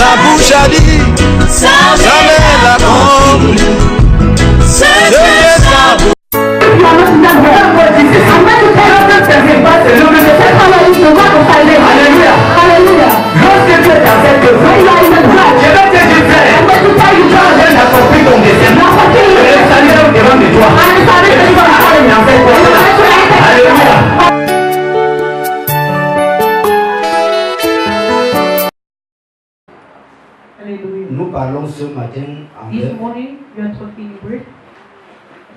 sa bouche a dit, jamais la compris. C'est sa bouche. Nous parlons ce matin en This morning, we are talking about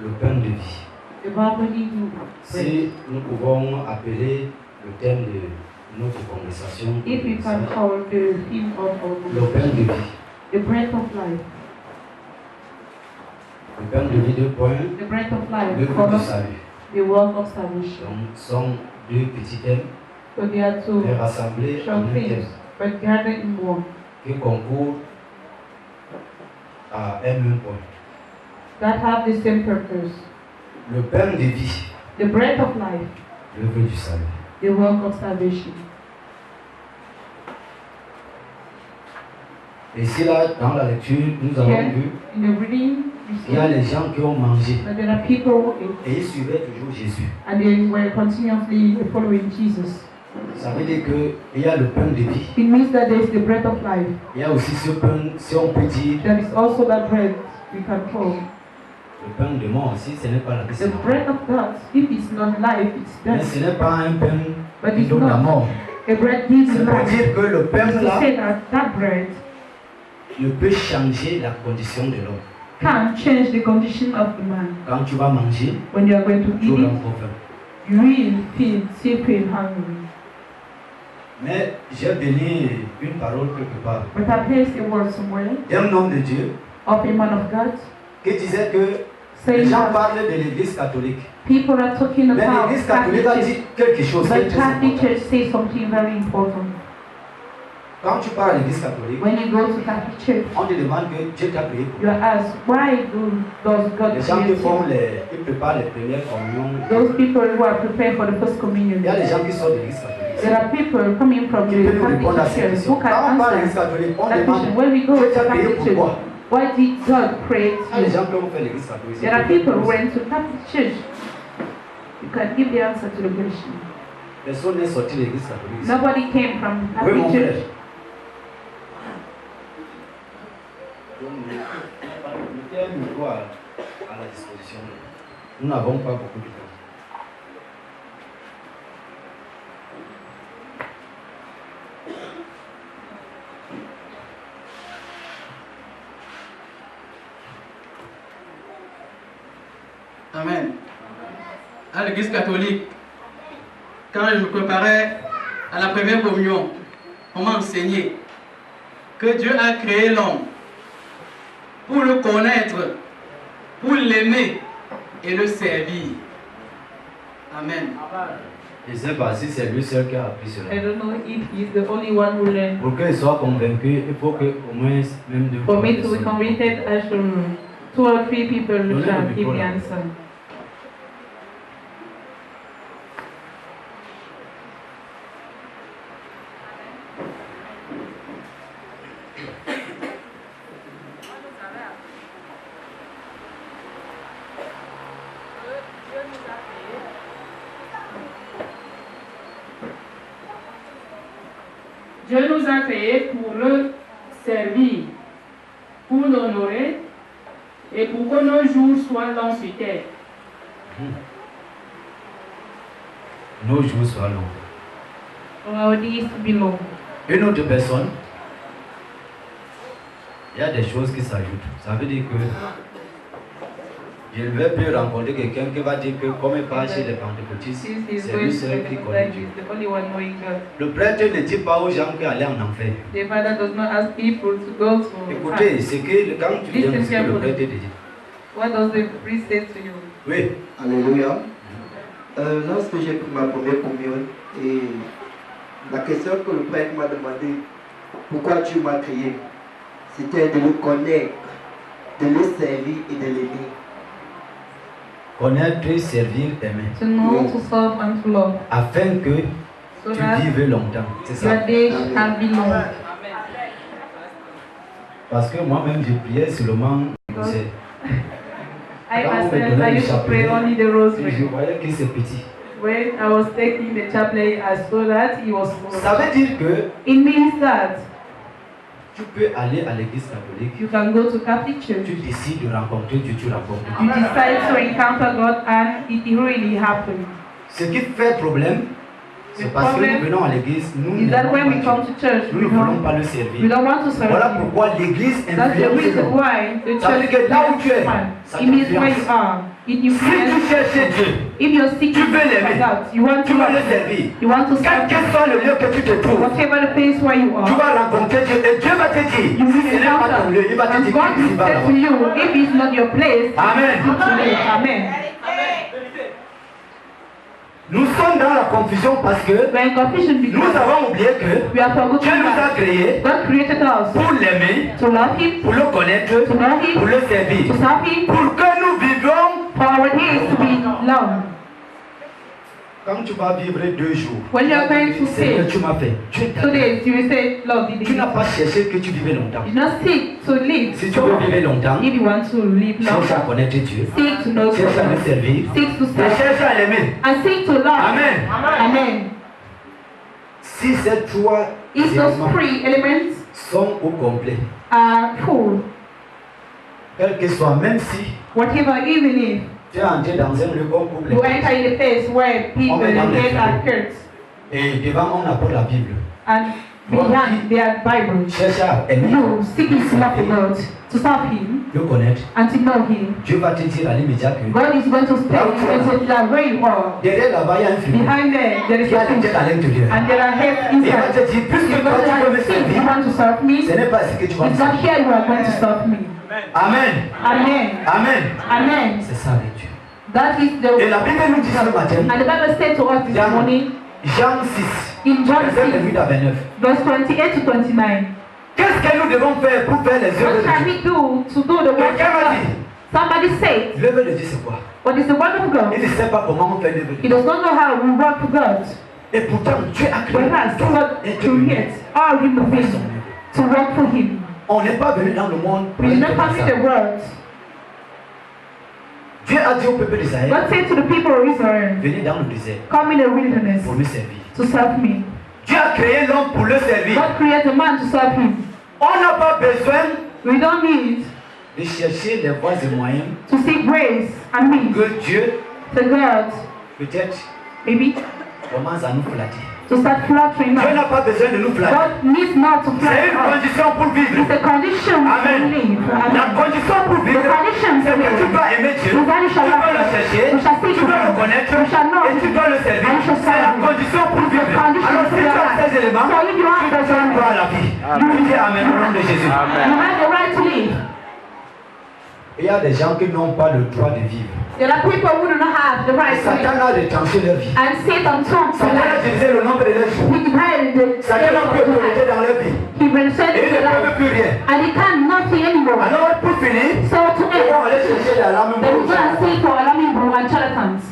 le pain de vie. the body to bread. Si nous pouvons appeler le thème de notre conversation, If we can call the theme of our le book, pain de vie. the bread of life. Le pain de vie, 2 points. The bread of Le life fruit du covers salut. the work of salvation. Donc, sont 2 petits thèmes, So they are two mais rassemblés en short un things, thème but gathered in one. qui concourt à un même point. That have the same purpose. Le pain de vie, The bread of life, le fruit du salut. the work of salvation. Et ici, là, dans la lecture, nous avons Here, vu in the reading, we qu'il y a see les gens qui ont mangé that there are people who ate, et ils suivaient toujours Jésus. and they were continuously following Jesus. Ça veut dire qu'il y a le pain de vie. It means that there is the bread of life. Il y a aussi ce pain, si on peut dire, There is also that bread we can call le pain de mort aussi, ce n'est pas la vie. the bread of God. If it's not life, it's Mais death. ce n'est pas un pain But qui it's donne la not. mort. A bread gives C'est pour life. dire que le pain It's to là say that that bread ne peut changer la condition de l'homme. can change the condition of the man. Quand tu vas manger, When you are going to tu eat auras it, trop faim. you will feel sleepy and hungry. Mais j'ai béni une parole quelque part But I placed a word somewhere d'un homme de Dieu of a man of God qui disait que les saying gens that parlent de l'église catholique. people are talking Mais about l'église catholique a Catholic dit quelque chose qui est but très Catholic important. Church says something very important. Quand tu parles à l'église catholique, When you go to Catholic Church, on te demande que Dieu t'a prié pour. you are asked, why does God Les gens qui create font you? ils préparent les premières communions. Those people who are prepared for the first communion. Il y a des gens qui sortent de l'église catholique. There are people coming from Qui the peuvent nous répondre à Catholic cette Church question. who can Quand on parle de l'église answer catholique, on that demande question. When we go Dieu to t'a prié Catholic Church, pourquoi? why did God create Il y a des you? gens qui ont fait l'église catholique. There are people who went to Catholic Church. You can give the answer to the question. Personne n'est sorti de l'église catholique. Nobody came from Oui, Catholic mon frère. Church. Mettez un micro à la disposition. Nous n'avons pas beaucoup de temps. Amen. À l'église catholique, quand je me préparais à la première communion, on m'a enseigné que Dieu a créé l'homme pour le connaître, pour l'aimer et le servir. Amen. Je ne sais pas si c'est lui seul qui a appris cela. I don't know if he's the only one who learned. Pour qu'il soit convaincu, il faut qu'au moins même 2 For me to be personnes. convicted, I should 2 or 3 people Donnez shall le give micro the là. answer. Dieu nous a créés pour le servir, pour l'honorer et pour que nos jours soient longs sur terre. Nos jours soient longs. For our days to be long. Une autre personne, il y a des choses qui s'ajoutent. Ça veut dire que je ne vais plus rencontrer quelqu'un qui va dire que comme il part chez les pentecôtistes, Since he's c'est going lui to seul qui the connaît he's Dieu. the only one knowing God. Le prêtre ne dit pas aux gens d'aller en enfer. The Father does not ask people to go to Écoutez, hell. c'est que quand tu viens, Listen c'est que le carefully. prêtre te dit. What does the priest say to you? Oui. Alléluia. Lorsque j'ai pris ma première communion, et la question que le prêtre m'a demandé, pourquoi Dieu m'a créé, c'était de le connaître, de le servir et de l'aimer. Connaître, servir, aimer. To know, to serve, and to love. Afin que So tu that vives longtemps. C'est ça. your days can be long. Parce que moi-même, je priais seulement le rosette. I myself, I used to pray only the Je rosary. voyais que c'est petit. When I was taking the chaplet, I saw that he was small. Ça veut dire que It means that tu peux aller à l'église catholique, you can go to Catholic Church. tu décides de rencontrer Dieu, tu rencontres You Dieu. decide to encounter God and it really happened. Ce qui fait problème, c'est parce que nous venons à l'église, nous Is that when we n'aimons come pas to Dieu. church, Nous ne voulons pas le servir. we don't want to serve Voilà Him. pourquoi l'église That's the influence reason l'homme. why the Ça veut church dire que là où tu es, one. ça It means where you t'influence. are. It Si tu influences. cherches Dieu, If you're seeking tu veux l'aimer, God, you want tu to vas le love Him. servir. You want to Quel serve que Him. soit le lieu que tu te trouves, Whatever the place where you tu are, vas rencontrer Dieu et Dieu va te dire, you will ce n'est pas ton lieu, il va te encounter. And dire God que tu will vas say to là-bas. you, if it's not your place, Amen. it's to live. Amen. Nous sommes dans la confusion parce que We're in confusion nous because avons oublié que we are forgotten Dieu nous a that créés God created us pour l'aimer, to love Him, pour le connaître, to know Him, pour le to servir, serve Him, pour que nous vivions. for our days to be long. Quand tu vas vivre 2 jours, When you are going to Seigneur, say tu m'as fait. Dieu t'a 2 fait. days, you will say, Lord, did Tu you n'as pas cherché que tu vivais longtemps. did not seek to live. Si tu veux vivre longtemps, If you want to live cherche à long, connaître Dieu, seek to know cherche à le God, servir, seek to et serve, cherche à l'aimer. and seek to love. Amen. Amen. Si ces 3 If those éléments 3 elements sont au complet, are full, quel que soit, même si whatever, even if tu es entré dans un lieu comme you couple, enter in the place where people Amen. get are hurt, et devant on apporte la Bible, and behind their Bible, cherche à aimer, you seeking to love God, to serve Him, le connaître. and to know Him. Dieu va te dire à l'immédiat que God is going to stay and that where you are. derrière là-bas, il y a un frigo. Behind there is Il y a a des têtes à food, l'intérieur. and there are heads Et il va inside. te dire, puisque You're toi tu veux me going to seek, you servir, want to serve ce me. n'est pas ici que tu vas me It's not servir. here you are going to serve me. Amen. Amen. Amen. Amen. C'est ça avec Dieu. That is Et the. la Bible nous dit ce matin, And the Bible said to us this Jean, morning Jean 6, in John verset 6, 28 à 29. verse 28 to 29. Qu'est-ce que nous devons faire pour faire les œuvres What can de Dieu? we do to do the work of Quelqu'un m'a God? dit, Somebody said, l'œuvre de Dieu c'est quoi? what is the work of God? Il ne sait pas comment on fait l'œuvre de He Dieu. does not know how we work for God. Et pourtant, Dieu a créé Whereas tout God être creates humain all human pour faire beings son œuvre. to work for Him. On n'est pas venu dans le monde pour We did être not comme come ça. in the world. Dieu a dit au peuple d'Israël, God said to the people of Israel, venez dans le désert come in the wilderness pour me servir. to serve me. Dieu a créé l'homme pour le servir. God created man to serve Him. On n'a pas besoin We don't need de chercher les voies et moyens to seek grace and means que Dieu, to God, peut-être, maybe, commence à nous flatter. to start flattering Dieu us. n'a pas besoin de nous flatter. God needs not to C'est flatter une us. condition pour vivre. It's a condition to Amen. live. La Amen. condition pour The vivre, condition c'est to que tu live. dois aimer Dieu. You Tu shall dois le love chercher. You shall seek Tu dois le Him. connaître. You shall know Et tu dois le servir. And you shall C'est la serve Him. condition pour vivre. The condition Alors si to tu as live. ces éléments, So if you have tu those dois elements, droit à la vie. Tu dis Amen au nom de Jésus. you have the right to live. Il y a des gens qui n'ont pas le droit de vivre. There are people who do not have the right to live. Satan a retranché leur vie. And Satan took the Satan a life. divisé le nombre de leurs jours. He divided the Satan n'a plus autorité life. dans leur vie. He represented Et ils the ne peuvent life. plus rien. And he can't nothing anymore. Alors pour finir, So to ils end, vont aller chercher la lame they will go and rouge. seek for Alamibu and charlatans.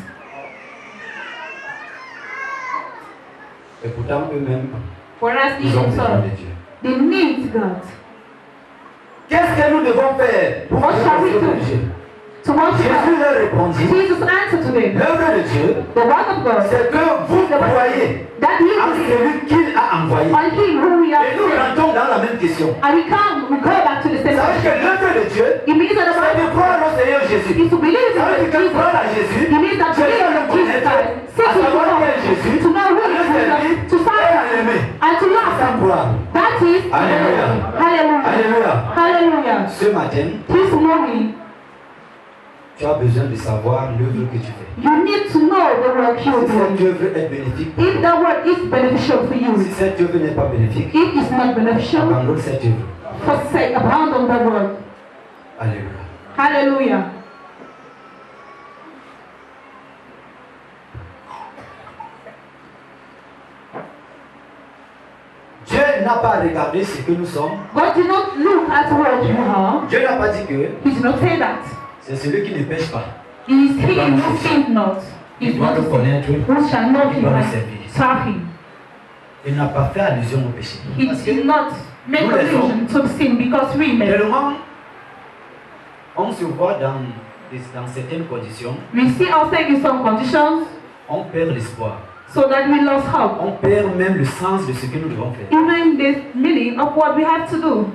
Et pourtant eux-mêmes, Whereas ils ont besoin themselves, de Dieu. they need God. Qu'est-ce que nous devons faire pour What shall we faire do? de Dieu? To worship Jésus God. leur répondit, Jesus answered to them, l'œuvre de Dieu, the work of God, c'est que vous croyez that He en believes celui qu'il a envoyé. on Him who we have Et nous sent. rentrons dans la même question. And we go back to the same Ça veut dire question. que l'œuvre de Dieu, It means that the c'est de Bible croire au Seigneur Jésus. is to believe Ça veut in dire que Jesus. croire à Jésus, It means that c'est believe le in Jesus connaître, Christ, à seeking to savoir know, qui est Jésus, to know who à le is servir Jesus, to et à serve l'aimer. and to love Sans Him. croire. That is Alléluia. Hallelujah. Alléluia. Hallelujah. Ce matin, This morning, tu as besoin de savoir l'œuvre que tu fais. you need to know the work Si you do. cette œuvre est bénéfique pour If toi, the work is beneficial for you, si cette œuvre n'est pas bénéfique, if it's not beneficial, abandonne cette œuvre. forsake, abandon the work. Alléluia. Hallelujah. Dieu n'a pas regardé ce que nous sommes. God did not look at what you are. Dieu n'a pas dit que He did not say that. c'est celui qui ne pêche pas. It is he who sinned not. Il Is doit not le connaître. who shall know Il him doit le and servir. serve him. Il n'a pas fait allusion au péché. He Parce que did not make nous, les allusion to sin because we men. tellement on se voit dans certaines conditions, We see ourselves in some conditions on perd l'espoir. so that we lost hope. On perd même le sens de ce que nous devons faire. Even the meaning of what we have to do.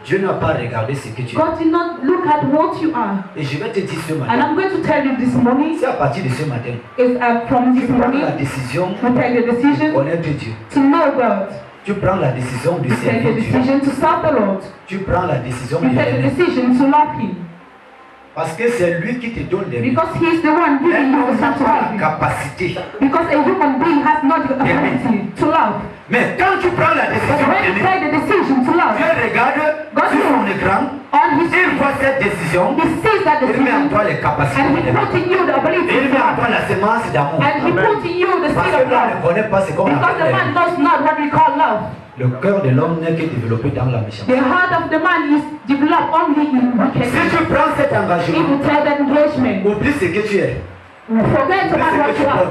Dieu n'a pas regardé ce que tu es. God did not look at what you are. Et je vais te dire ce And matin, I'm going to tell you this morning, c'est à partir de ce matin, is from tu this prends morning, la décision we take the de decision connaître Dieu. to know God. Tu prends la décision de We take servir the Dieu. decision to serve the Lord. Tu prends la décision de We take the l'aimer. decision to love Him. Parce que c'est lui qui te donne des vies. Because He is the one Mais giving you on the n'a strength to pas love la Him. capacité. Because a human being has not the ability to love. Mais quand tu prends la But décision when you d'aimer, take the decision to love, Dieu regarde sur son écran, on His il voit cette décision, He sees that il met en decision toi les capacités and He d'aimer. put in you the ability Il to met en love. toi la semence d'amour. And He put in you the Parce seed que of là, on love. ne connaît pas ce qu'on Because the appelle man l'aimer. does not what we call love. Le cœur de l'homme n'est que développé dans la méchanceté. The heart of the man is developed only in Si wickedness. tu prends cet If engagement, you take that engagement, oublie ce que tu es, forget about what you are,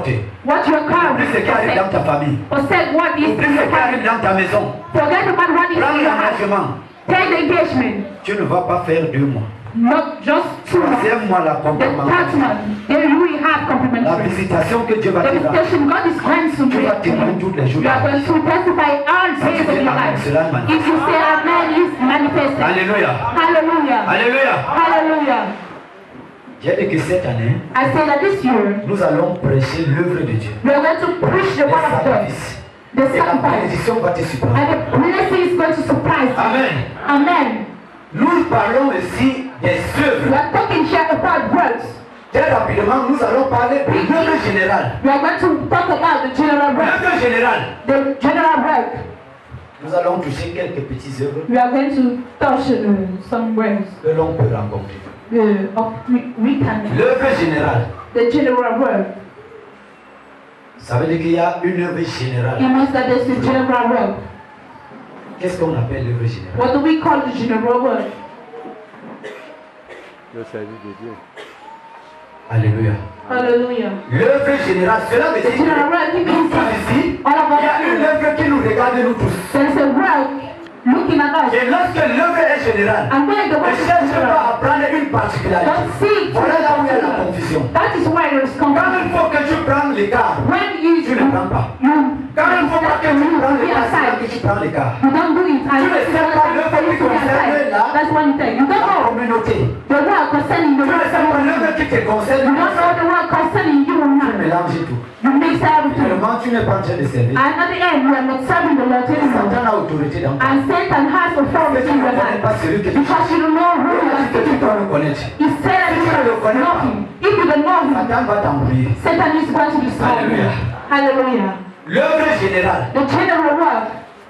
what you are oublie ce qui arrive dans carrying. ta famille, Forsake what is oublie in ce your qui arrive family. dans ta maison. Forget about what is Prends in your house. l'engagement. Take the engagement. Tu ne vas pas faire 2 mois. Not just 2 months. Troisième mois, la The third complémentarité. month, then we have La complementary. visitation que Dieu va The te faire. visitation God is going to Tu vas bring. témoigner tous les jours. You are going to testify all days of your life. Cela manifeste. If you say Amen, is manifested. Alléluia. Hallelujah. Alléluia. Hallelujah. J'ai dit que cette année, I say that this year, nous allons prêcher l'œuvre de Dieu. we are going to preach the Les word of God. sacrifices. The Et la sacrifice. bénédiction va te surprendre. And the blessing is going to surprise you. Amen. Amen. Nous parlons ici des We œuvres. are talking here about words. Très rapidement, nous allons parler de l'œuvre générale. We are going to talk about the general work. L'œuvre générale. The general work. Nous allons toucher quelques petites œuvres We are going to touch some words que l'on peut rencontrer. we can. L'œuvre générale, The general work. ça veut dire qu'il y a une œuvre It générale. means that there's a general work. Qu'est-ce qu'on appelle l'œuvre générale? What do we call the general work? Le service de Dieu. Alléluia. Hallelujah. L'œuvre générale, cela veut The dire general work, it que means nous ici, all of il y a une us. œuvre qui nous regarde nous tous. There's a work looking at us. Et lorsque l'œuvre est générale, And when the ne work is cherche general, pas à prendre une particularité. don't see. Voilà là où il y a la confusion. That is why there is Quand confusion. il faut que tu prennes l'écart, When you tu ne prends pas. Quand il faut pas que tu prennes l'écart, c'est là que tu prends l'écart. You don't do it. Tu ne sais pas l'œuvre qui concerne là, That's one thing. You don't la know communauté. the work concerning the Tu ne sais pas work. l'œuvre qui te concerne. You don't know the work concerning you and Tu man. mélanges tout. You mix everything. Finalement, tu n'es pas en train de servir. And at the end, you are not serving the Lord anymore. Satan a autorité dans toi. And Satan has Mais authority tu in ne your connais life. pas celui que tu Because you don't know who you are que tu speaking dois to. reconnaître. He said that you don't know him. If you don't know him, Satan va t'embrouiller. Satan is going to destroy you. Hallelujah. Hallelujah. L'œuvre générale, The general work,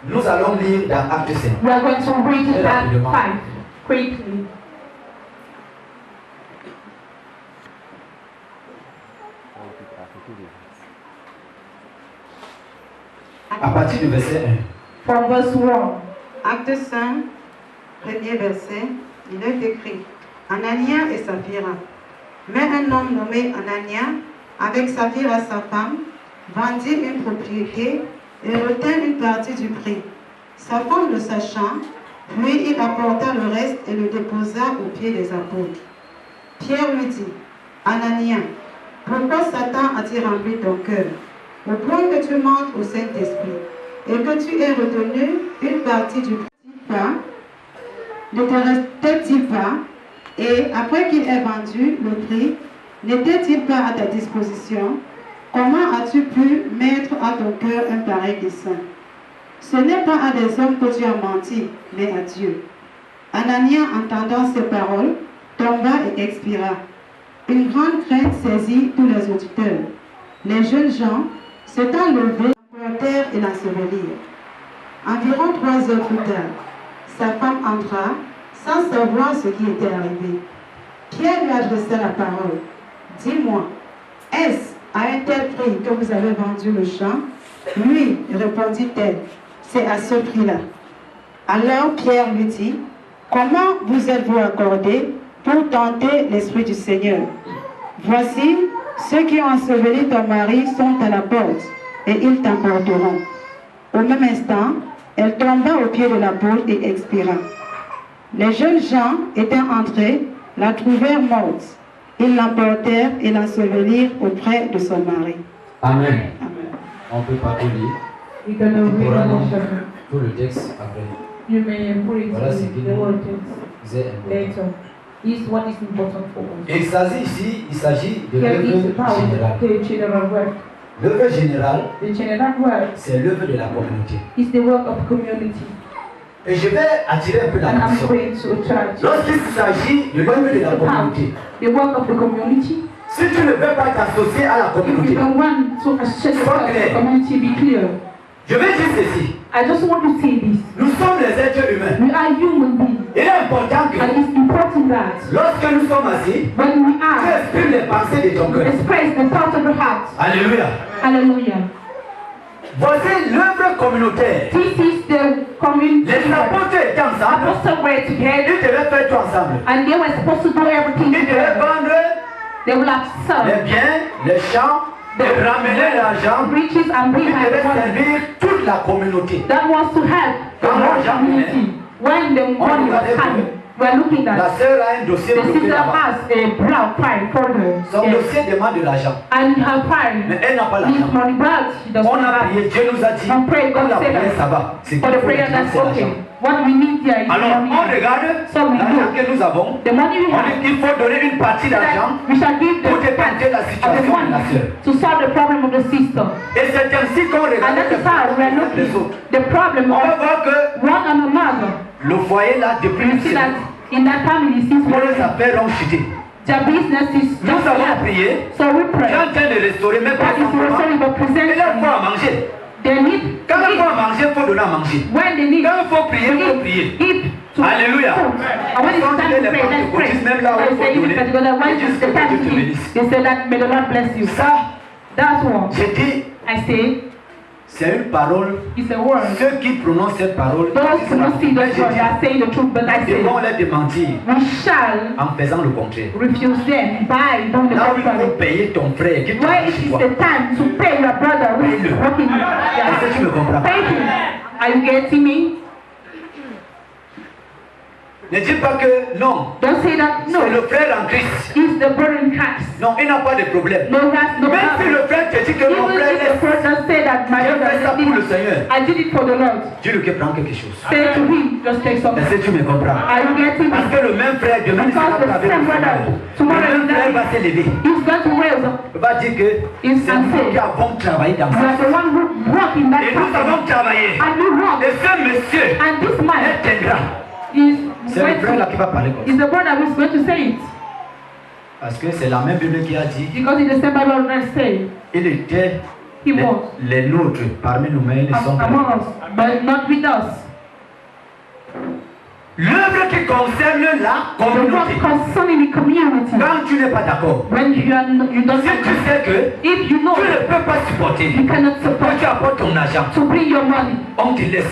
nous allons lire dans Acte 5. we are going to read it at Rapidement. 5 quickly. À partir du verset 1. From verse 1. Acte 5, premier verset, il est écrit Anania et Saphira. Mais un homme nommé Anania, avec Saphira sa femme, vendit une propriété et retint une partie du prix. Sa femme le sachant, puis il apporta le reste et le déposa aux pieds des apôtres. Pierre lui dit Anania, pourquoi Satan a-t-il rempli ton cœur, au point que tu mentes au Saint-Esprit et que tu aies retenu une partie du prix? Ne te restait-il pas, et après qu'il ait vendu le prix, n'était-il pas à ta disposition? Comment as-tu pu mettre à ton cœur un pareil dessein? Ce n'est pas à des hommes que tu as menti, mais à Dieu. Anania, entendant ces paroles, tomba et expira. Une grande crainte saisit tous les auditeurs. Les jeunes gens s'étant levés, l'emportèrent et l'ensevelirent. Environ 3 heures plus tard, sa femme entra, sans savoir ce qui était arrivé. Pierre lui adressa la parole. Dis-moi, est-ce à un tel prix que vous avez vendu le champ? Oui, répondit-elle, c'est à ce prix-là. Alors Pierre lui dit, comment vous êtes-vous accordé pour tenter l'Esprit du Seigneur? Voici, ceux qui ont enseveli ton mari sont à la porte, et ils t'emporteront. Au même instant, elle tomba au pied de la boule et expira. Les jeunes gens étant entrés, la trouvèrent morte. Ils l'emportèrent et l'ensevelirent auprès de son mari. Amen. Amen. On ne peut pas tout lire. You're going to Tu pourras read lire the chapter. tout le texte après. You may put it Voilà ce in qui the word text c'est important. later. Is what is important for us. Et il s'agit de Here is l'œuvre about générale. the general work. L'œuvre générale, The general work c'est l'œuvre de la communauté. is the work of community. Et je vais attirer un peu And I'm l'attention. going to attract Lorsqu'il s'agit de l'œuvre de la about communauté, the work of the community. si tu ne veux pas t'associer à la If you communauté, don't want to associate yourself to the community, be clear. je vais dire ceci. I just want to say this. Nous sommes les êtres humains. We are human beings. Il est important que And it's important that lorsque nous sommes assis, when we tu are exprimes les pensées de ton cœur. express the thoughts of the heart. Alléluia. Hallelujah. Voici l'œuvre communautaire. This is the community. Les apôtres étaient ensemble. Apostles were together Ils devaient faire tout ensemble. and they were supposed to do everything Ils devaient together. vendre They will have les served biens, les champs, et ramener l'argent. riches and Ils we have devaient money. servir toute la communauté. That wants to help the whole community. When the money was coming, we are looking La at sœur a un dossier the bloqué sister là-bas. has a brown file for her. Son Yes. dossier demande de l'argent. And her Mais file elle n'a pas needs l'argent. money, but she doesn't On a have. prié, Dieu nous a dit, We pray, on God a said prié, that. ça va. C'est For qu'il the faut prayer, maintenant, that's c'est l'argent. okay. What we need there is Alors, on money. regarde So we l'argent do. que nous avons. The money we On have, dit qu'il faut donner une partie d'argent we shall give the pour dépenser la of the situation de la money sœur. to solve the problem of the sister. Et c'est ainsi qu'on And regarde that is how we are les looking autres. the problem On va of voir que one and another. le foyer là, depuis You une see semaine, that in that family since pour les morning, affaires ont chuté. their business is Nous just avons left. prié. So we Tu es pray. en train de restaurer, mais pas That is simplement. restoring but Il leur faut presenting. à manger. They need Quand to il faut eat. à manger, il faut donner à manger. When they need Quand il faut prier, il faut to prier. eat to Alléluia. food. And when it's time to pray, let's pray. Même là où il They say faut if it's particular, when donner, it's the time to eat, they say that may the Lord bless you. ça, That's what j'ai dit, I say. c'est une parole. It's a word. Ceux qui prononcent cette parole, Those who don't see mais those j'ai words, they are dit, saying the truth, but I say devons les démentir we shall en faisant le contraire. refuse them by doing the Là où il faut contrary. payer ton frère qui Where travaille it chez is toi. the time to pay your brother who is Pay-le. working. Est-ce que tu me comprends? Pay him. Are you getting me? Ne dis pas que non, Don't say that. c'est No, le frère en Christ. it's the brother in Christ. Non, il n'a pas de problème. No, that's no Même si problem. le frère te dit que mon Even frère if the laisse, person say that my j'ai fait ça brother pour le did Seigneur. I did it for the Lord. Dieu lui prend quelque chose. Say to him, just take something. Est-ce que tu me comprends? Are you getting Parce me? que le même frère demain ne sera Because pas the avec same le brother Seigneur. tomorrow Le même is frère va that s'élever. he's going to raise up. Il va dire que Is c'est nous unsafe. qui avons travaillé dans You ça. are the one who work in that Et nous company. avons travaillé. And you work. Et ce monsieur And this man t'aidera. is C'est le frère là qui va parler comme ça. is the brother who is going to say it. Parce que c'est la même Bible qui a dit, Because it's the same Bible that say il était he was les nôtres parmi nous, mais ils ne sont pas. among us, but not with us. L'œuvre qui concerne la The work communauté. concerning the community. Quand tu n'es pas d'accord, When you don't si tu sais que if you know tu ne peux pas supporter, you cannot quand support tu apportes ton argent, to bring your money on te laisse.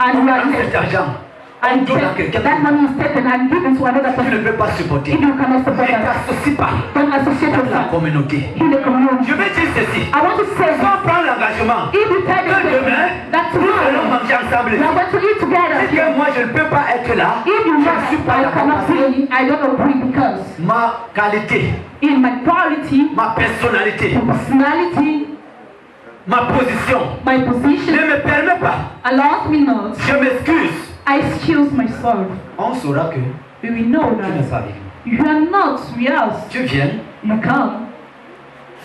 and On you are prend cet left argent, on and donne à quelqu'un. that money is taken and given to another Tu ne person. peux pas supporter. If you cannot support Ne that, t'associe pas don't associate avec la yourself communauté. in the community. Je vais dire ceci. I want to say Si on prend l'engagement if you tell que them demain, that nous allons tomorrow manger ensemble, we are going to eat si together, que moi je ne peux pas être là, if you je know ne suis pas I d'accord cannot parce que be, I don't agree because ma qualité, in my quality, ma personnalité, personality, ma position my ne position me permet pas. allows me not. Je m'excuse. I excuse myself. On saura que We will know tu n'es that pas avec nous. you are not with us. Tu viens, You come,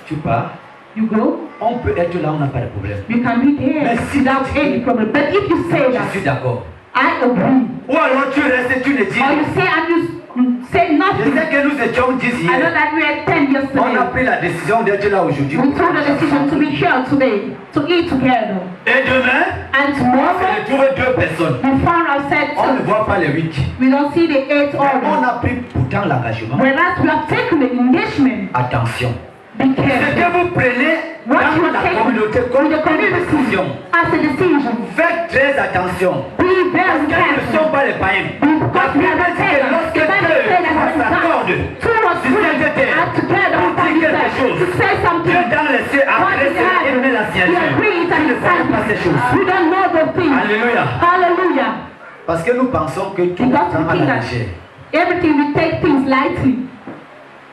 tu pars, you go, on peut être là, on n'a pas de problème. you can be there Mais si without tu dis, any problem. But if you say je suis that, d'accord. I agree, Ou alors tu restes et tu ne dis or rien. you say and you say Je nothing, sais que nous étions 10 I know hier. that we had 10 On a yesterday. pris la décision d'être là aujourd'hui. We took the decision to be here today, to eat together. Et demain, And on se tomorrow, retrouve 2 personnes. we found ourselves, On ne voit pas les 8. we don't see the 8 On order. a pris pourtant l'engagement. Whereas we have taken the engagement, Attention. be Ce careful. que vous prenez What you dans are la taking communauté in comme the une community décision, as a decision, faites très attention. be Parce very qu'ils ne careful. sont pas les païens. La Because we Bible are dit que lorsque the Bible said that deux s'accordent two or sur three cette terre are together pour upon dire this quelque earth chose, to say Dieu something. dans les cieux a What is créé et met la happening? He signature. agrees Tu and ne he pourras pas signs. ces choses. We don't know the things. Alléluia. Hallelujah. Parce que nous pensons que tout Because prend we à think la that légère. everything we take things lightly.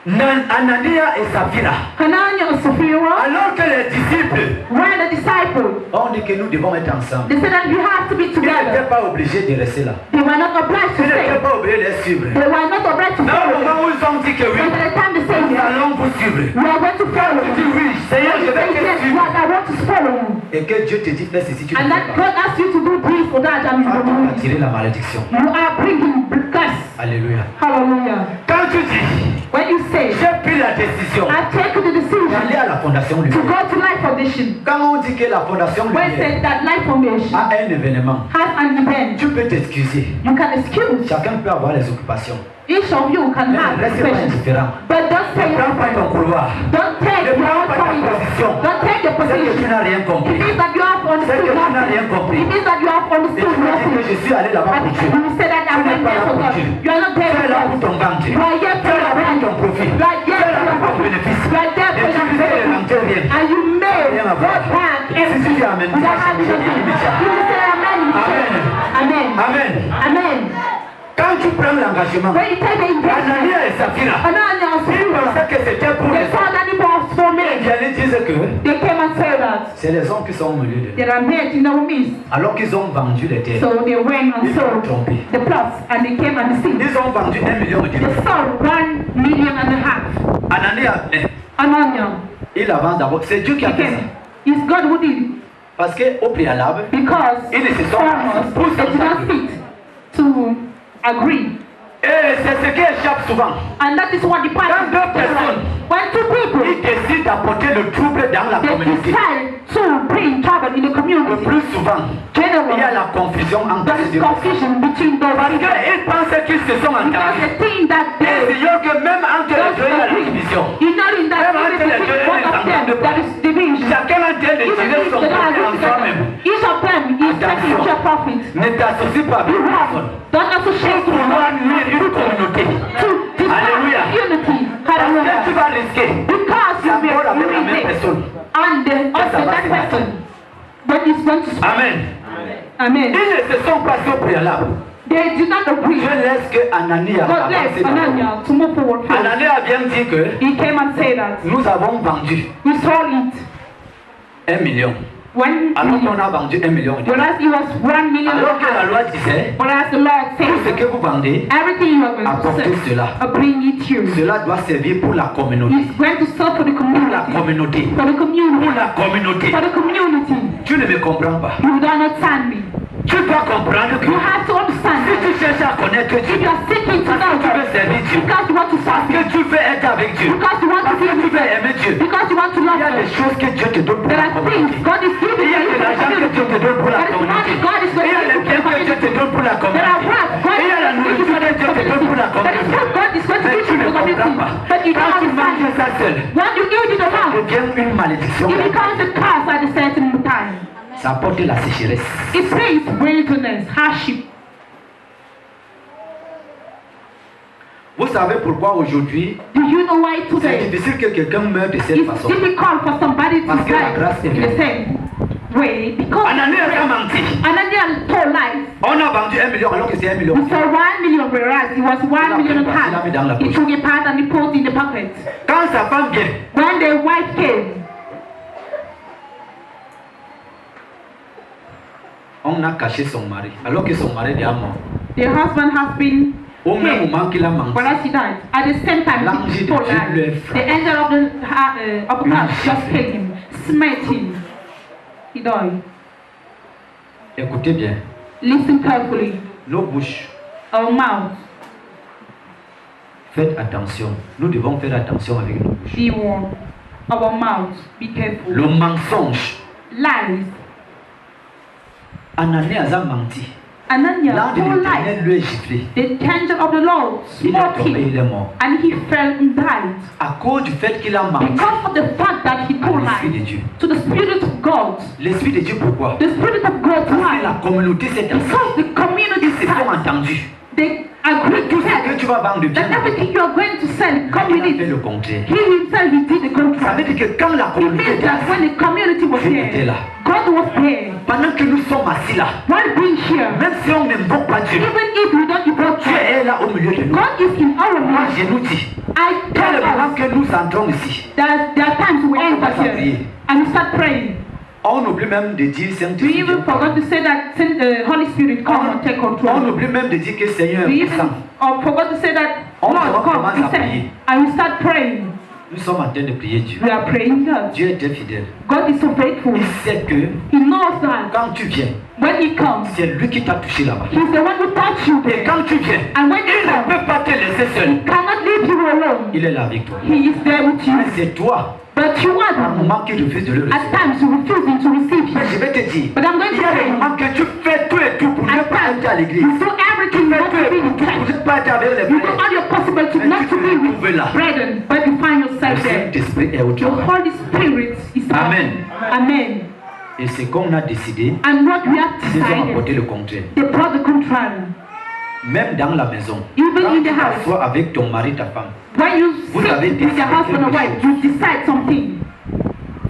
Anania et Saphira, Hananiah and Sapphira, alors que les disciples when the disciples, ont dit que nous devons être ensemble, they said that we have to be ils n'étaient together. pas obligés de rester là. They were not obliged to Ils n'étaient stay. pas obligés de les suivre. They were not obliged to Mais au follow. moment où ils ont dit que oui, But by the time they say nous yes, allons vous suivre. we are going to follow Tu dis you. oui, Seigneur, je vais Say te yes, suivre. Lord, I want to follow you. Et que Dieu te dit, fais ceci, tu ne And fais that pas. God asks you to do this or that, and you Ah, don't on do va it. tirer la malédiction. You are bringing curse. Alléluia. Hallelujah. Quand tu dis, When you say, j'ai pris la décision I've taken the decision d'aller à la fondation to lumière. go to Life Foundation. Quand on dit que la fondation When lumière said that Life Foundation a un événement, has an event, tu peux t'excuser. you can excuse. Chacun peut avoir les occupations. Each of you can Mais have ne reste pas expressions. indifférent. But don't Ne say, prends pas ton couloir. don't take Ne your prends own pas ta point. position. Don't take the C'est que tu position. n'as rien It compris. means that you have C'est understood que tu n'as rien nothing. compris. It means that you have Et tu understood m'as dit que nothing. je suis allé là-bas And pour Dieu. you say that I Tu n'es went pas there là for pour God. Dieu. You are not Tu there es for là God. pour ton ventre. You are here Tu for es là your pour rent. ton profit. You are Tu here es là for pour ton your bénéfice. You are there Et for tu your disais benefit. ne rentrer rien. And you may Rien à go voir. back Si tu dis Amen, and tu vas have changer l'immédiat. You will say amen. You say Amen. amen. Amen. Amen. Quand tu prends l'engagement, When you take the investment, Anania et Saphira, Hananiah and ils Sapphira, pensaient que c'était pour they les saw hommes. that it was for Ils men. allaient dire que They came and said that c'est les hommes qui sont au milieu d'eux. there are men in our midst. Alors qu'ils ont vendu les terres. So they went and Ils ont sold trompé. the plots and they came and deceived. Ils ont vendu 1 million de They dollars. sold 1.5 million. Anania, Hananiah il avance d'abord. C'est Dieu qui a fait ça. became. It's God who did it. Parce qu'au préalable, Because ils ne se sont farmers, pas they did not fit to agree. et c'est ce qui échappe souvent. And that is what the Quand party deux personnes, when two people ils décident d'apporter le trouble dans la they communauté. decide to bring trouble in the Le community, plus souvent, il y a generally la confusion entre there ces is deux. confusion between those Parce people. qu'ils pensaient qu'ils se sont Because entendus. they think that Et they c'est que même entre les deux, il y a la division. you know in that Même even entre les deux, between both of them there is division. Chacun a intérêt de Even tirer if son they don't côté agree en soi-même. together, each of them is taking their profit. Ne t'associe pas avec personne. Don't associate Pour with pouvoir nuire une communauté. to Alléluia. unity. Parce que tu Hallelujah. vas risquer Because you will d'abord avec la même irritate personne. and also va that se person when it's going to speak. Amen. Amen. Ils ne se sont pas au préalable. They did not agree. Je laisse que Anania God avance left d'abord. Ananias to move forward. first. Anania vient dire que He came and said that nous avons vendu we sold it 1 million. 1 Alors million. qu'on a vendu 1 million. Whereas it was 1 million. Alors que la loi disait, Whereas the Lord tout ce said que vous vendez, everything you are going to apportez sell, cela. bring it here. Cela doit servir pour la communauté. It's going to serve for the Pour la community. communauté. For the community. Pour la communauté. For the community. Tu ne me comprends pas. You don't understand me. Tu dois comprendre que You have to understand si that tu cherches à connaître if Dieu, you are seeking to parce know que tu veux God, servir Dieu, because you want to serve parce que Him, tu veux être avec Dieu, because you want to parce be que tu with veux Him, aimer Dieu, because you want to love il y a des God. choses que Dieu te donne pour There la are things communauté. God is giving Il y a you de for the l'argent que Dieu te community. donne pour la There is money communauté. God is Il y a going to les give biens you for que Dieu te donne pour la There are communauté. words God Il y a la is going to nourriture que Dieu te donne pour la There is communauté. food God is going to Mais give tu you ne for the comprends community. pas. But you Quand don't tu manges understand. ça seul, When you eat it ça alone, devient une malédiction. it becomes a curse at a certain time. Ça apporte la sécheresse. It brings wilderness, hardship. Vous savez pourquoi aujourd'hui, Do you know why c'est today difficile que quelqu'un meure de cette it's façon. difficult for somebody to Parce que la grâce die est in the same way? Because Ananias a menti. Ananias told lies. On a vendu 1 million alors que c'est 1 million. We saw 1 million, whereas it was 1 million and a Il a mis dans la half. He poche. took a part and he put it in the pocket. Quand sa femme vient, When the wife came, on a caché son mari alors que son mari est déjà mort. the husband has been Au même killed, moment qu'il a menti, whereas he died. At the same time, L'ange he de told Dieu lui lies. frappe. The angel of God just killed him, smite him. He died. écoutez bien, Listen carefully. nos bouches, Our mouth, faites attention. Nous devons faire attention avec nos bouches. be warned. Our mouth, be careful. Le mensonge, Lies. Ananias a menti. Ananias L'ange de told lies. l'Éternel lui a giflé. The angel of the Lord Il est smote tombé, him il est mort. and he fell and died. À cause du fait qu'il a menti Because of the fact that he à told l'Esprit de lies Dieu. to the Spirit of God. L'Esprit de Dieu, pourquoi? The Spirit of God Parce que la lied communauté s'est because the community Ils se sont side. entendus. They agreed to Tout ce que sell. tu vas vendre de bien, That everything you are going to sell, come il with a fait it. le contraire. He himself, he did the Ça contract. veut dire que quand la It communauté means était that when assise, the community was Dieu était here, là. God was there. Pendant que nous sommes assis là, While being here, même si on n'invoque pas Dieu, even if we don't invoke Dieu God, est là au milieu de nous. God is in our Moi, midst. je nous dis, I quel tell est le moment us que nous entrons ici, there are times we enter commence à here prier. and we start praying. on oublie même de dire We Saint-Esprit. even forgot to say that Holy Spirit come and take On control. oublie même de dire que Seigneur We est even puissant. forgot to say that On Lord come commence à and say, prier. and we start praying. Nous sommes en train de prier Dieu. We are praying God. Dieu était fidèle. God is so faithful. Il sait que He knows that quand tu viens, when He comes, c'est lui qui t'a touché là-bas. He's the one who touched you Et there. quand tu viens, And when il you ne come, peut pas te laisser He seul. cannot leave you alone. Il est là avec toi. He is there with you. Mais c'est toi, But you à un are moment qui refuse de le at recevoir. times you refusing to receive Mais Him. je vais te dire, But I'm going il to y a des say, moments que tu fais tout et tout pour ne at pas times être à l'église. you do everything not to be in Pour church. ne pas être avec les You do frères. all your possible to not to be with brethren, but you find Le yourself there. Saint-Esprit est au The travail. Holy Spirit is Amen. Amen. Et c'est qu'on a décidé, And what we have ils ont decided, apporté le contraire. they brought the contrary. Même dans la maison, Even quand in tu the house, t'assois avec ton mari, ta femme, when you Vous sit avez with décidé your husband or quelque wife, you decide something.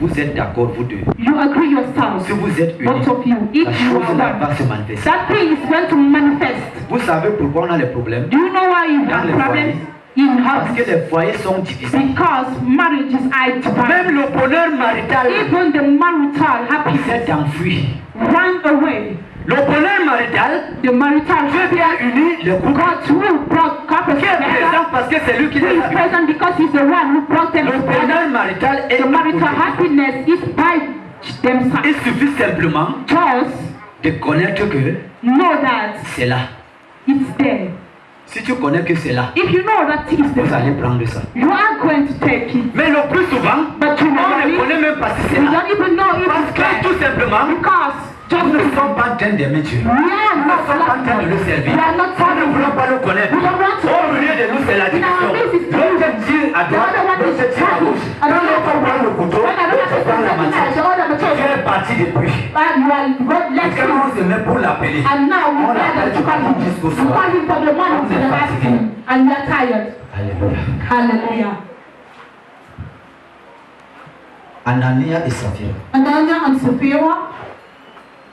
vous êtes d'accord, vous deux. You agree yourselves, Si vous êtes unis, both of you. If la you chose are là one, va se manifester. that thing is going to manifest. Vous savez pourquoi on a les problèmes? Do you know why you Dans have les problems foyers. in Parce house? que les foyers sont divisés. Because marriages are divided. Même le bonheur marital Even the marital happiness s'est enfui. run away. Le bonheur marital, The marital Dieu vient unir le couple. God will brought couples Qui est présent together. parce que c'est lui qui He les is a. present because He's the one who brought them Le together. bonheur marital est The marital happiness is by themselves. Il suffit simplement Just de connaître que know that c'est là. it's there. Si tu connais que c'est là, If you know that it's vous there, allez prendre ça. you are going to take it. Mais le plus souvent, But you on ne know connaît même pas si c'est we là. don't even know it Parce is que there. tout simplement, Because just nous ne sommes pas en train d'aimer Dieu. we are Nous ne not sommes pas en train de le servir. We are not Nous ne voulons pas le connaître. We don't want to. Au milieu de nous, c'est la division. L'autre tire à droite, l'autre tire à gauche. Quand l'autre prend le couteau, l'autre prend la machine. Dieu est parti depuis. Et quand on se met pour l'appeler, And now we on gather l'appelle to call him. jusqu'au We soir. call him for the morning to the afternoon. And we are tired. Alléluia. Hallelujah. Anania et Saphira, Anania and Sapphira,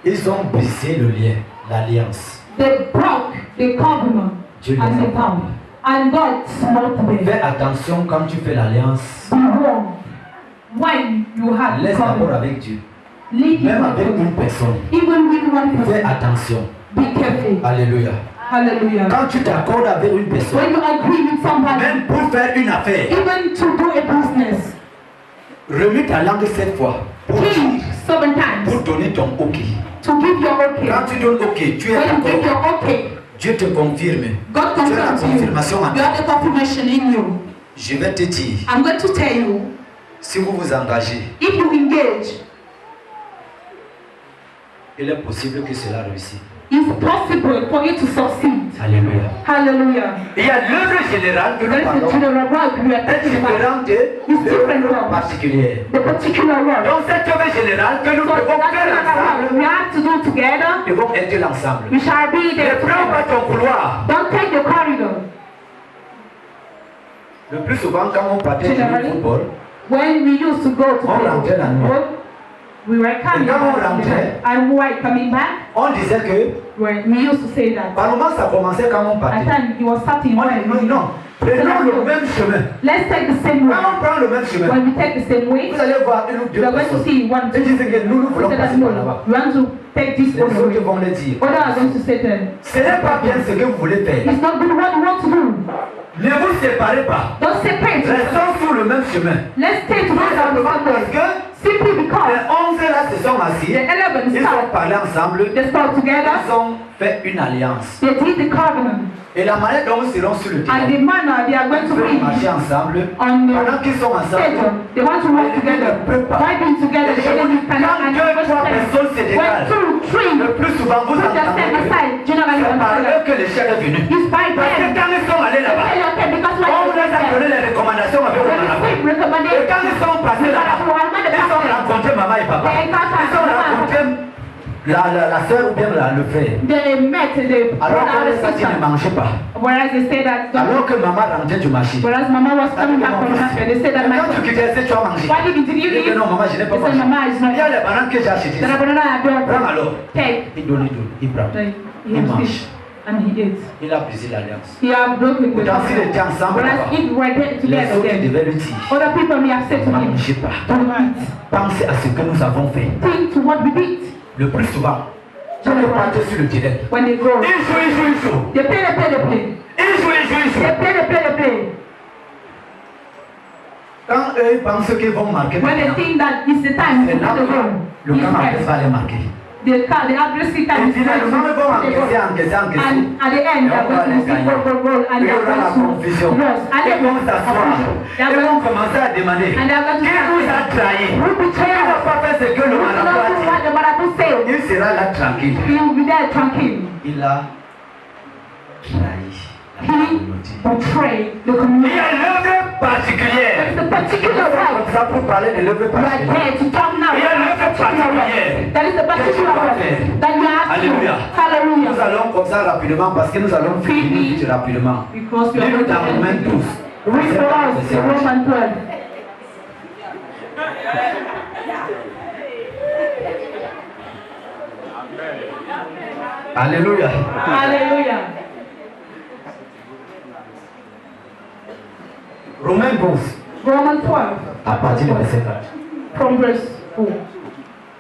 ils ont brisé le lien, l'alliance. they broke the covenant Dieu les and a the vow. And God smote them. Fais attention quand tu fais l'alliance. Be warned. When you have the Laisse d'abord covenant, avec Dieu. leave Même it avec with une God. personne. Even with one Fais person, attention. be careful. Alléluia. Hallelujah. Quand tu t'accordes avec une personne, When you agree with somebody, même pour faire une affaire, even to do a business, remets ta langue 7 fois pour, think 7 times pour donner ton OK. to give your okay. Quand tu donnes OK, tu es When you give d'accord. your okay, Dieu te confirme. God Tu as la confirms you. confirmation en You have the confirmation in you. Je vais te dire, I'm going to tell you, si vous vous engagez, if you engage, il est possible que cela réussisse. it's possible for you to succeed. Alléluia. Hallelujah. Il y a l'œuvre générale que nous There is a parlons. general work we are Est talking about. différente de l'œuvre particulière. The particular work. Donc cette œuvre générale que nous So devons that faire general ensemble, work we have to do together. nous devons être l'ensemble. We shall be Ne there prends pas together. ton couloir. Don't take the corridor. Le plus souvent, quand on partait du Generally, football, When we used to go to On rentrait la nuit. football, we were coming Et quand on back. rentrait, And why coming back? on disait que, We used to say that. par moment, ça commençait quand on At partait. time it was starting On when dit non, prenons le même chemin. let's take the same way. Quand on prend le même chemin, When we take the same way, vous allez voir une ou we deux are going to personnes. see one, Ils two. disent que nous, nous We voulons said that passer par no, là-bas. we want to take this Les one autres away. vont le dire. Others are going to say that Ce n'est pas bien ce que vous voulez faire. it's not good what you want to do. Ne vous séparez pas. Don't separate. Restons sur le même chemin. Let's stay Tout together on the simplement same parce way. que Simply les because 11 là se sont the assis, 11 ils ont start, parlé ensemble, they start together, ils ont fait une alliance. they did the covenant. Et la manière dont ils seront sur le And terrain, the manner they are going ils to veulent marcher be ensemble. on the Pendant qu'ils sont ensemble, schedule, they want to work together. By being together, the enemy cannot quand deux, trois personnes se When décalent, 2, 3, le plus souvent vous put yourself entendez que aside, generally c'est par consider. eux que le chef est venu. It's by Parce que them. quand ils sont allés là-bas, Pay your time because on when les a donné les recommandations avec when le you maman. speak Et recommendation, quand ils sont passés là-bas, ils ont rencontré maman et papa. Ils ont rencontré la soeur ou bien le frère. They met, they brought Alors out que a ça, tu ne sister. mangeais pas. Whereas they say that, Alors que maman rentrait du marché. whereas mama was coming back from market, they say that my Quand tu quittais, est-ce que tu as mangé? why did you Il dit eat? que non, maman, je n'ai pas They said, mangé. mama is Il y a not. les bananes que j'ai achetées. Then I banana I Prends don't alors. take. Il donne, il prend. Like, Il he mange. eats and he eats. Il a brisé l'alliance. He have broken the Pourtant, s'il était ensemble, Whereas là-bas, if we were there les together, autres then devaient le dire. other people may have said to Ne him, mangez pas. don't eat. Pensez à ce que nous avons fait. Think to what we did. Le plus souvent, quand on part sur le terrain, When they go, il joue. they play. Il joue. They play. Quand eux pensent qu'ils vont marquer, When they think that it's the time c'est to là put the goal, le he's camp right. va les marquer. The adversary time Et is right. finalement, ils vont encaisser. And at the end, they're going to receive goal, and Il y they're aura la going to confusion. lost. And Ils they're vont going to s'asseoir. Ils vont commencer à demander and they're going to qui vous a trahi. who Qui betrayed n'a us? pas fait ce que le Who did marabout not a do what dit. the Marabout said? Il sera là tranquille. He will be there tranquil. Il a trahi. He betrayed the community. Il y a une œuvre particulière. There is a particular Comme right. ça pour parler de l'œuvre You are particulière. there to talk now. Il y a une œuvre particulière. There is a particular right that you have to. Alléluia. Nous Hallelujah. allons comme ça rapidement parce que nous allons finir vite rapidement. Because we are Livre going to dans Romains end 12. Read for us the Roman 12. Alléluia. Hallelujah. Romains 12. Roman 12 À partir du verset 4. from verse 4.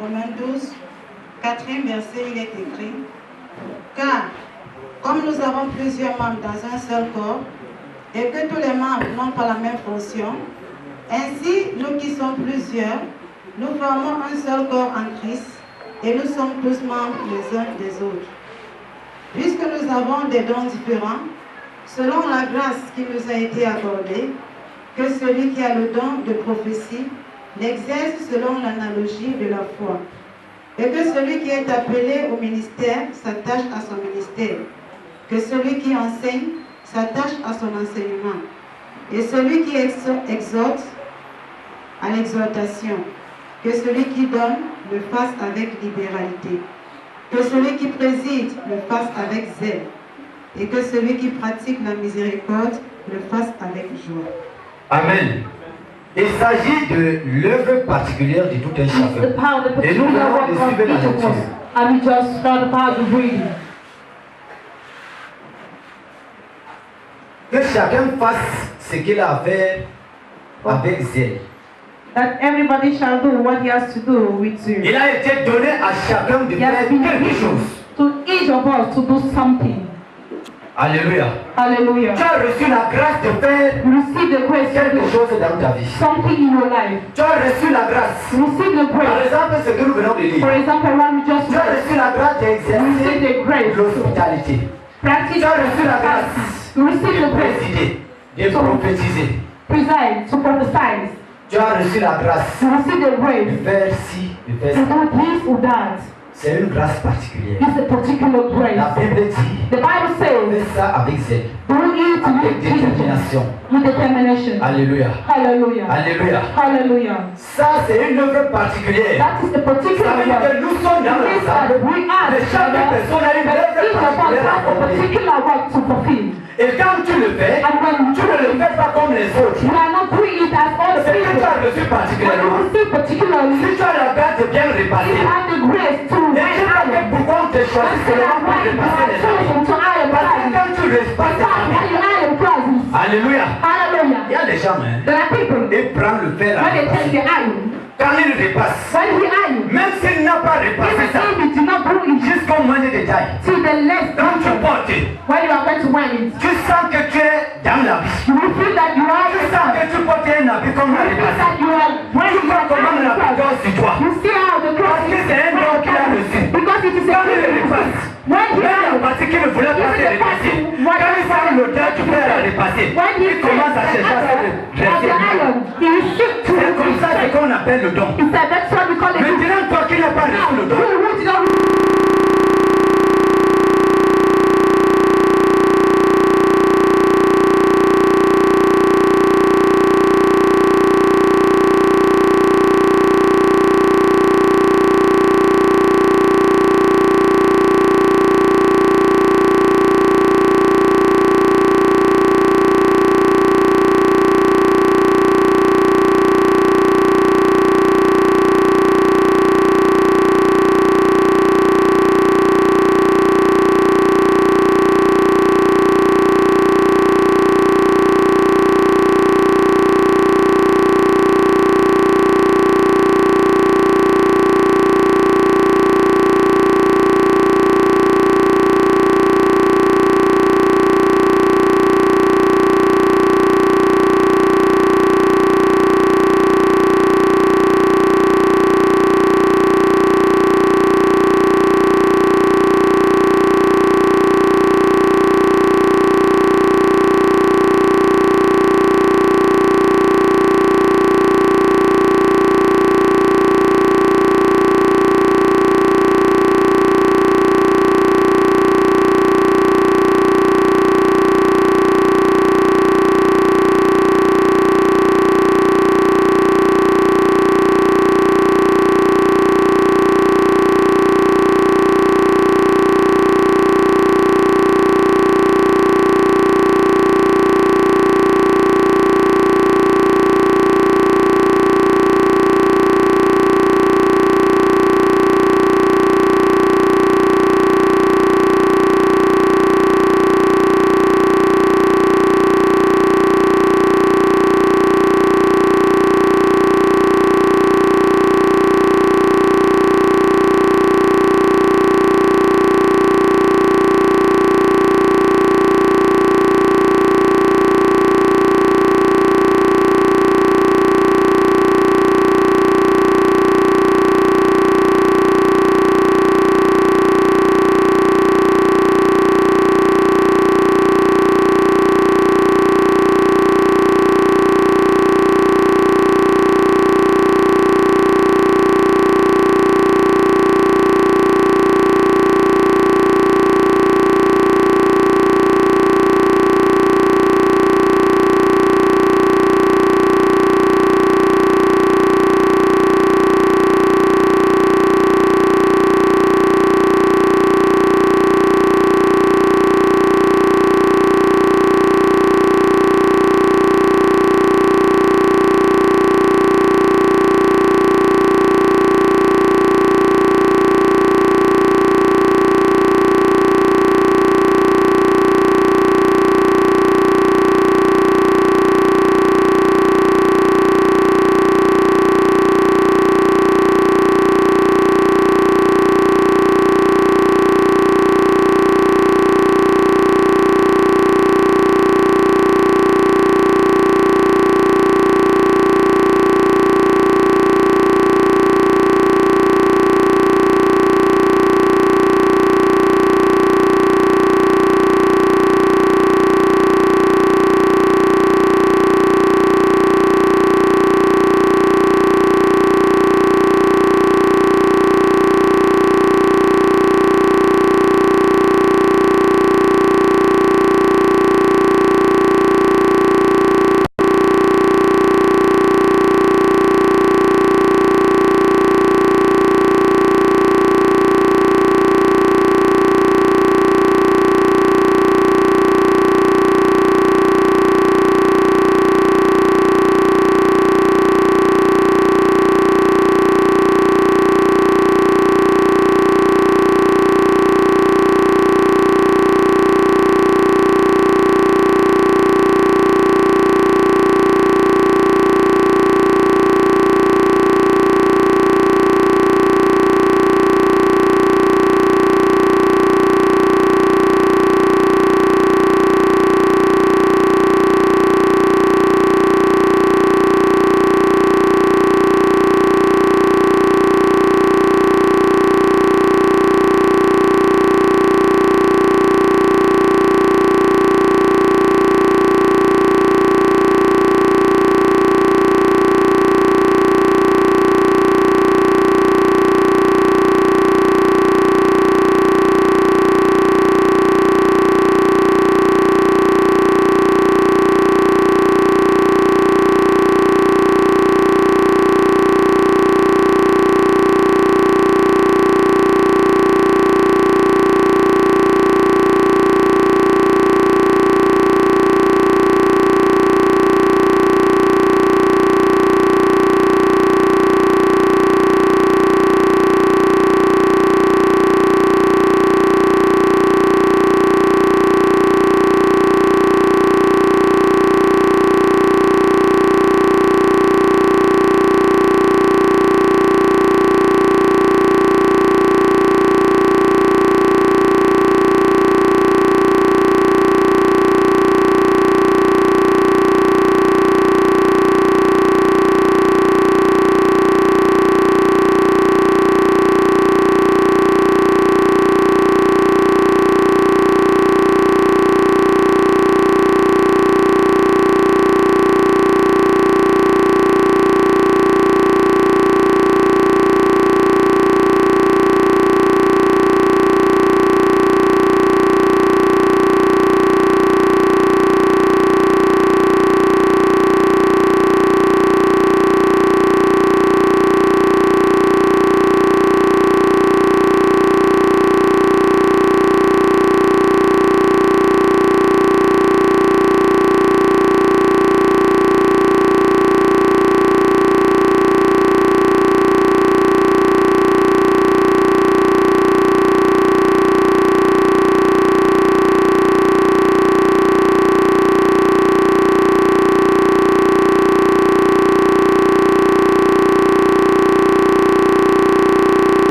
Romains 12, 4e verset, il est écrit: Car, comme nous avons plusieurs membres dans un seul corps, et que tous les membres n'ont pas la même fonction, ainsi, nous qui sommes plusieurs, nous formons un seul corps en Christ, et nous sommes tous membres les uns des autres. Puisque nous avons des dons différents, selon la grâce qui nous a été accordée, que celui qui a le don de prophétie l'exerce selon l'analogie de la foi, et que celui qui est appelé au ministère s'attache à son ministère, que celui qui enseigne s'attache à son enseignement, et celui qui exhorte à l'exhortation, que celui qui donne le fasse avec libéralité, que celui qui préside le fasse avec zèle, et que celui qui pratique la miséricorde le fasse avec joie. Amen. Il s'agit de l'œuvre particulière de tout un The chacun. power, the Et nous particular allons work of suivre la each of us. lecture. And we just start the power of reading. Que chacun fasse ce qu'il a à faire avec zèle. That everybody shall do what he has to do with Il you. a été donné à chacun de He faire has been quelque given chose. to each of us to do something. Alléluia. Hallelujah. Tu as reçu la grâce de faire You receive the grace to quelque do chose dans ta vie. something in your life. Tu as reçu la grâce. You receive the Par grace. exemple, ce que nous venons de For lire. example, when we just Tu as read, reçu la grâce you receive d'exercer the grace l'hospitalité. practice Tu as reçu la grâce you receive de the grace présider, de prophétiser. preside to prophesy. Tu as reçu la grâce You receive the de grace faire ci, de faire to ça. do this or that. C'est une grâce particulière. It's a particular grace. La Bible dit, The Bible says, fais ça avec zèle, do it avec with diligence, détermination. with determination. Alléluia. Hallelujah. Alléluia. Hallelujah. Ça, c'est une œuvre particulière. That is the Ça particular veut dire que work. nous sommes dans It means that l'ensemble. we are Mais chaque together, personne a une but œuvre each of us particulière à has a accomplir. particular work to fulfill. Et quand tu le fais, And when tu ne le fais pas comme les autres. you are not doing it as all the C'est que tu people. as reçu When you particulièrement. receive particularly, Si tu as la grâce de bien you répartir. have the grace to Et weigh tu sais iron. pourquoi on te choisit That's seulement pour why you repasser are les années. chosen to iron Parce que classes. quand tu repasses les Because when années, you iron classes, alléluia. Il hallelujah, y a des gens, hein, there are people, ils prennent le fer à when they take repasser. the iron, Quand ils repassent, when he iron, même s'il n'a pas repassé even ça, if you do not do it jusqu'au moindre détail, to the less quand tu portes, when you are going to wear it, tu sens que tu es dans la vie. you will feel that you are Tu sens que tu portes un habit comme la you feel repassé. that you are Tu wearing vois comment la clothes. pudeur sur toi. You see how the clothes Parce que c'est un don qu'il a reçu. because it is a Quand il gift. repasse, When he même la iron, partie qu'il ne voulait pas se repasser, quand il sent l'odeur du fer à repasser, when he il commence à chercher à se of the dresser. iron, he will seek to C'est comme ça ce qu'on appelle le don. He said that's what we call it. Maintenant, toi qui n'as pas reçu le don,